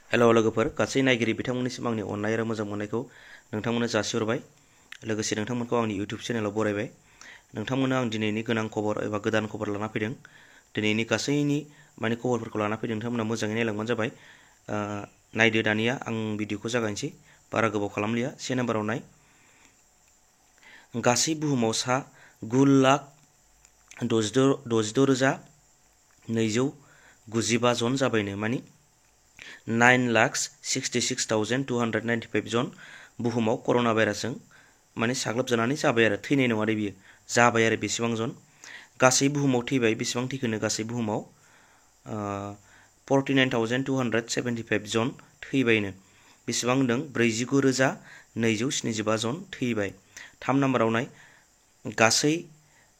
हेल' लोगोफोर गासै नायगिरि बिथांमोननिसिम आंनि अननाय आरो मोजां मोननायखौ नोंथांमोननो जासिहरबाय। लोगोसे नोंथांमोनखौ आंनि इउटिउब चेनेलाव बरायबाय। नोंथांमोननो आं दिनैनि गोनां खबर एबा गोदान खबर लाना फैदों। दिनैनि गासैनि खबरफोरखौ लाना फैदों, नोंथांमोना मोजाङै नायलांबानो जाबाय। नायदो दानिया आं भिडिअखौ जागायनोसै, बारा गोबाव खालामलिया। से नाम्बाराव नाय। गासै बुहुमाव सा 9,66,295 जन जाबायनो, मानि 9,66,295 जन बुहुमाव कर'ना भाइरासजों साग्लोबजानानै जाबाय आरो, थैनाय नङा दे बियो, जाबाय आरो बेसेबां जन। गासै बुहुमाव थैबाय बेसेबां थैखोनो, गासै बुहुमाव 49,275 जन थैबायनो। बेसेबां होनदों? 49,275 जन थैबाय। 3 नाम्बाराव नाय। गासै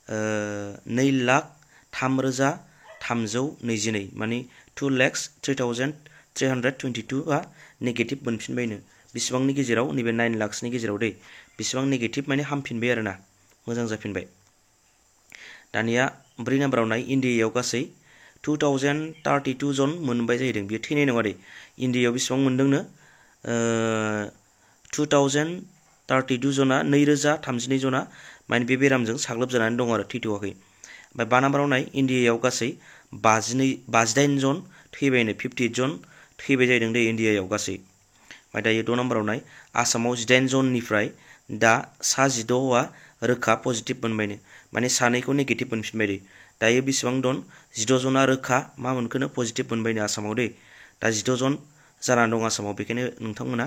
2,03,322 माने 2,03,322 नेगेटिभ मोनफिनबायनो। बेसेबांनि गेजेराव? नैबे 9 लाखसनि गेजेराव दै। बेसेबां नेगेटिभ माने हामफिनबाय आरोना, मोजां जाफिनबाय। दानिया 4 नाम्बाराव नाय। इन्डियायाव गासै 2,032 जन मोनबाय जाहैदों, बियो थैनाय नङा दे। इन्डियायाव बेसेबां मोनदोंनो? 2,032 जना, 2,032 जना माने बे बेरामजों साग्लोबजानानै दङ आरो, थैथ'वाखै। ओमफ्राय 5 नाम्बाराव नाय। इन्डियायाव गासै 58 जन थैबायनो, 58 जन थैबाय जाहैदों दे इन्डियायाव गासै। ओमफ्राय दायो 6 नाम्बाराव नाय। आसामाव 18 जननिफ्राय दा सा 16आ रोखा पजिटिभ मोनबायनो, माने सानैखौ नेगेटिभ मोनफिनबाय दे। दायो बेसेबां दं? 16 जना रोखा मा मोनखोनो? पजिटिभ मोनबायनो आसामाव दै। दा 16 जन जानानै दं आसामाव। बेखायनो नोंथांमोना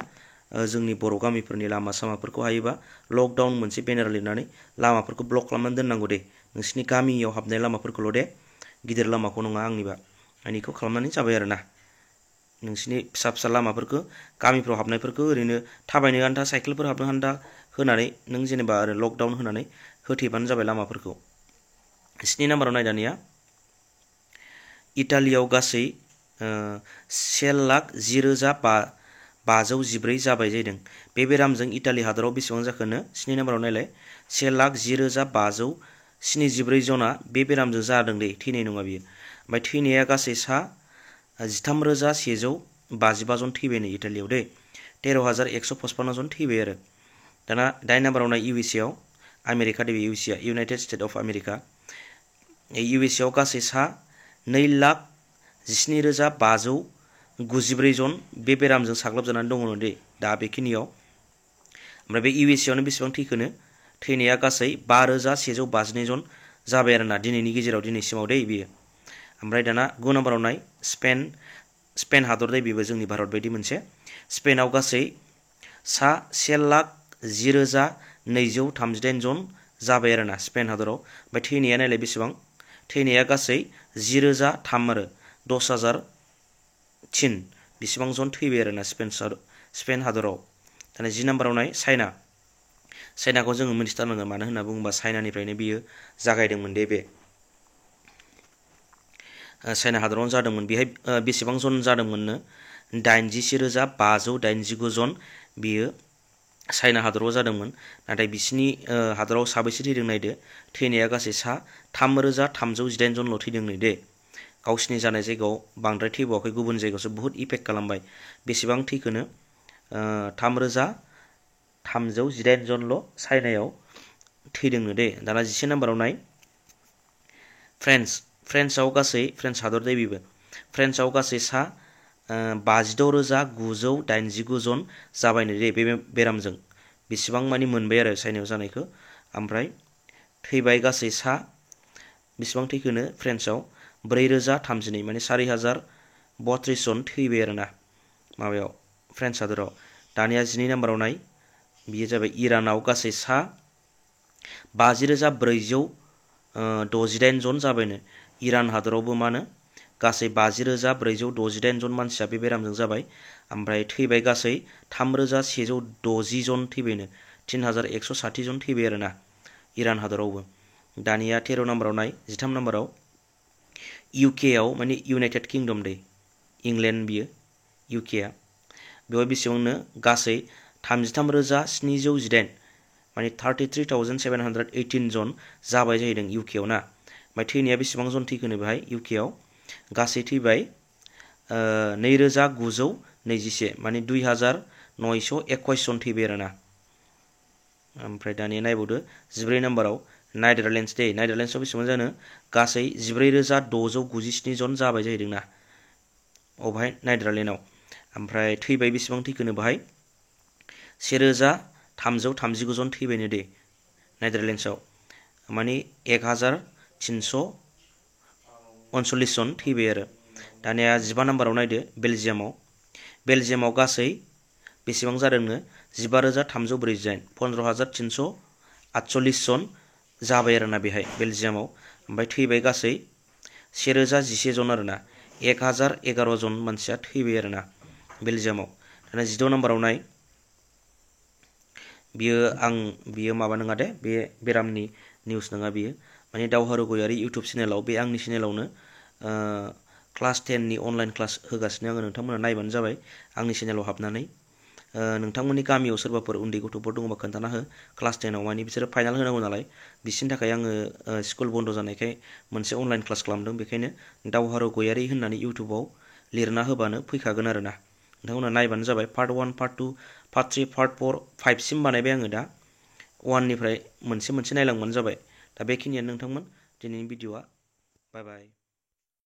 जोंनि बर' गामिफोरनि लामा सामाफोरखौ हायोबा लकडाउन मोनसे बेनार लिरनानै लामाफोरखौ ब्लक खालामनानै दोननांगौ दे। नोंसिनि गामियाव हाबनाय लामाफोरखौल' दे, गिदिर लामाखौ नङा आंनिबा। आंनिखौ खालामनानै जाबाय आरोना। नोंसिनि फिसा फिसा लामाफोरखौ, गामिफ्राव हाबनायफोरखौ ओरैनो थाबायनो आन्था, साइकेलफोर हाबनो आन्था होनानै नों जेनेबा ओरै लकडाउन होनानै होथेबानो जाबाय लामाफोरखौ। 7 नाम्बाराव नाय दानिया। इटालियाव गासै 1,10,514 जाबाय जाहैदों। बे बेरामजों इटालि हादराव बेसेबां जाखोनो? 7 नाम्बाराव नायलाय। 1,10,574 जना बे बेरामजों जादों दे, थैनाय नङा बियो। ओमफ्राय थैनाया गासै सा 13,155 जन थैबायनो इटालियाव दै। 13,155 जन थैबाय आरो। दाना 8 नाम्बाराव नाय। इउ एस ए आव, आमेरिका दे, U S A, United State of America. U S A आव गासै सा 2,17,594 जन बे बेरामजों साग्लोबजानानै दङनो दे दा बेखिनियाव। ओमफ्राय बे इउ एस ए आवनो बेसेबां थैखोनो? थैनाया गासै 5,152 जन जाबाय आरोना दिनैनि गेजेराव, दिनैसिमाव दै बियो। ओमफ्राय दाना 9 नाम्बाराव नाय। स्पेन हादर दै, बेबो जोंनि भारत बायदि मोनसे। स्पेनाव गासै सा 1,10,238 जन जाबाय आरोना स्पेन हादराव। ओमफ्राय थैनाया नायलाय बेसेबां? थैनाया गासै 10,003 आरो 10,003 बेसेबां जन थैबाय आरोना स्पेन हादराव। दाना 10 नाम्बाराव नाय। चाइनाखौ जोङो मिथिथारनांगोन, मानो होनना बुङोबा चाइनानिफ्रायनो बियो जागायदोंमोन दे बे। चाइना हादरावनो जादोंमोन। बेहाय बेसेबां जन जादोंमोननो? 81,589 जन बियो चाइना हादराव जादोंमोन। नाथाय बिसिनि हादराव साबैसे थैदों नायदो। थैनाया गासै सा 3,318 जनल' थैदोंनो दे। गावसिनि जानाय जायगायाव बांद्राय थैबावाखै, गुबुन जायगायावसो बुहुत इफेक्ट खालामबाय। बेसेबां थैखोनो? 3,318 जनल' चाइनायाव थैदोंनो दे। दाना 11 नाम्बाराव नाय। फ्रेन्सआव गासै, फ्रेन्स हादर दे बेबो, फ्रेन्सआव गासै सा 56,989 जन जाबायनो दे बे बेरामजों। बेसेबां मानि मोनबाय आरो चाइनायाव जानायखौ। ओमफ्राय थैबाय गासै सा बेसेबां थैखोनो? फ्रेन्सआव 4,032 माने 4,032 जन थैबाय आरोना माबायाव, फ्रेन्स हादराव। दानिया 12 नाम्बाराव नाय। बियो जाबाय इरानाव गासै सा 50,468 जन जाबायनो। इरान हादरावबो मानो गासै 50,468 जन मानसिया बे बेरामजों जाबाय। ओमफ्राय थैबाय गासै 3,160 जन थैबायनो, 3,160 जन थैबाय आरोना इरान हादरावबो। दानिया 13 नाम्बाराव नाय। 13 नाम्बाराव इउके आव, माने इउनाइटेड किंडम दे, इंलेन्ड बियो इउकेआ। बेवहाय बेसेबांनो? गासै 33,718 माने 33,718 जन जाबाय जाहैदों इउकेआव ना। ओमफ्राय थैनाया बेसेबां जन थैखोनो बेहाय इउकेआव? गासै थैबाय 2,900 21 माने 2921 जन थैबाय आरोना। ओमफ्राय दानिया नायबावदो 14 नाम्बाराव नेदारलेण्डस दे नेदारलेण्डसआव बेसेबां जानो गासै 14,697 जन जाबाय जाहैदोंना अबहाय नेदारलेण्डआव। ओमफ्राय थैबाय बेसेबां थैखोनो बाहाय 1,339 जन थैबायनो दे नेदारलेण्डसआव माने 1,339 जन थैबाय आरो। दानिया 15 नाम्बाराव नायदो बेलजियामाव गासै बेसेबां जादोंनो 15,348 15,348 जन जाबाय आरोना बेहाय बेलजियामाव। ओमफ्राय थैबाय गासै 1,011 जन आरोना 1,011 जन मानसिया थैबाय आरोना बेलजियामाव। दाना 16 नाम्बाराव नाय बियो माबा नङा दे बे बेरामनि निउस नङा बियो माने दावहारु गयारि इउटुब चेनेलाव बे आंनि चेनेलावनो क्लास 10 नि अनलाइन क्लास होगासिनो आङो नोंथांमोना नायबानो जाबाय आंनि चेनेलाव हाबनानै। नोंथांमोननि गामियाव सोरबाफोर उन्दै गथ'फोर दङबा खोन्थाना हो क्लास 10 आव माने बिसोरो फाइनाल होनांगौ नालाय बिसोरनि थाखाय आङो स्कुल बन्द जानायखाय मोनसे अनलाइन क्लास खालामदों। बेखायनो दावहारु गयारि होननानै इउटुबाव लिरना होबानो फैखागोन आरोना नोंथांमोना नायबानो जाबाय। पार्ट 1 पार्ट 2 पार्ट 3 पार्ट 4 5 सिम बानायबाय आङो दा 1 निफ्राय मोनसे नायलांबानो जाबाय। दा बेखिनियानो नोंथांमोन दिनैनि भिडिअआ। बाय बाय।